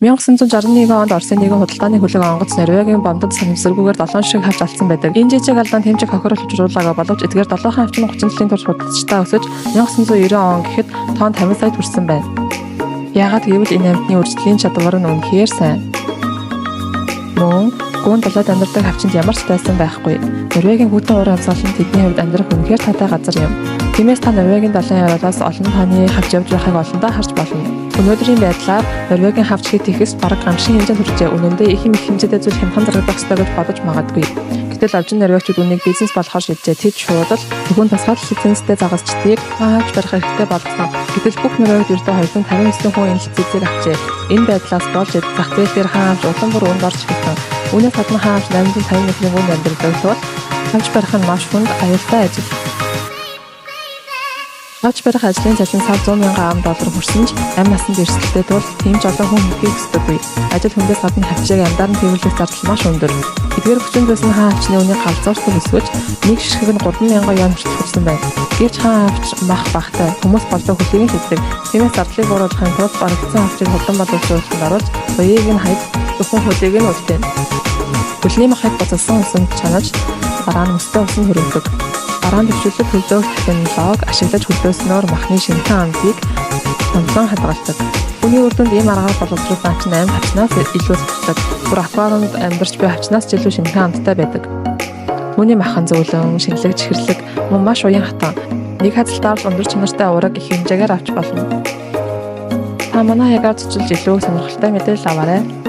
1961 онд Оросын нэгэн худалдааны хөлөг онгоц Норвегийн бомбод санамсаргүйгээр 7 ширхэг хавч алдсан байдаг. Энэ жижиг алдаанд хэмжээг хохирол учруулаагүй боловч эдгээр 7 хавч нь 30 жилийн турш худалдажтай өсөж 1990 он гэхэд тоонд 50 сая хүрсэн байна. Яагаад гэвэл энэ амьтны үржлийн чадвар нь үнэхээр сайн. Мөн гүн далайд амьдардаг хавчинд ямар ч тайсан байхгүй. Норвегийн хүйтэн уурын амьсгал нь тэдний хувьд амьдрах үнэхээр таатай газар юм. Тиймээс та Норвегийн далайн яваалаас олон таны хавч явж байхыг олондоо харж болно. Өнөөдрийн байдлаар Норвегийн хавч хэд ихэс бараг гамшин хэмжээнд хүрчээ. Үнэндээ их юм их хэмжээтэй зүйл хямдхан зарагдах ёстой гэж бодож магадгүй. Гэтэл олжин норвегчид үнийг бизнес болохоор шийджээ. Тэд шууд л зөвхөн тусгай лицензтэй загасчдыг хавч барих хэрэгтэй болсон. Гэтэл бүх норвегид ердөө 259 хүн энэ лицензийг авчээ. Энэ байдлаас болж зах зээл дээр хавч улам бүр өнд орж ирсэн. Үүнээс гадна хавч 850 метрийн үнд амьдардаг тул хавч барих нь маш хүнд аюултай ажил. Хавч барих ажлын цалин сар 100,000 $10 хүрсэн ч амь насанд эрсдэлтэй тул тийм ч олон хүн хийхийг хүсдэггүй. Ажил хүндээс гадна хавчийг амьдаар нь тэрвэрлэх зардал маш өндөр. Эдгээр хүчин зүйлс нь хавчны үнийг галзууртал өсгөж нэг ширхэг нь 3,000 $3,000 хүртэл хүрсэн байна. Гэвч хавч мах багтай хүмүүс болдог хөлийг хийдэг. Тиймээс зардлыг бууруулахын тулд барагдсан хавчийг хурдан боловсруулалтанд оруулж буяыг нь хайж зөвхөн хөлийг нь үлдээн. Хөлний махыг буцалсан усанд чанаж дараа нь өстэй усан хөрөнгөдөг. Дараа нь төвшөлт хөлдөөх технологи ашиглаж хөлдөөснөөр махны шинэхэн амтыг онцлон хадгалдаг. Үүний үр дүнд ийм аргаар боловсруулсан хавч нь амь хавчнаас илүү зөвхөдөг. Бүр аквариумд амьдарч буй хавчнаас ч илүү шинэхэн амттай байдаг. Түүний махан зөөлөн, шинэлэг, чихэрлэг мөн маш уян хатан. Нэг хазалтаар л өндөр чанартай ураг их хэмжээгээр авч болно. Та манай хаягаар цуцлж илүү сонирхолтой мэдээлэл аваарай.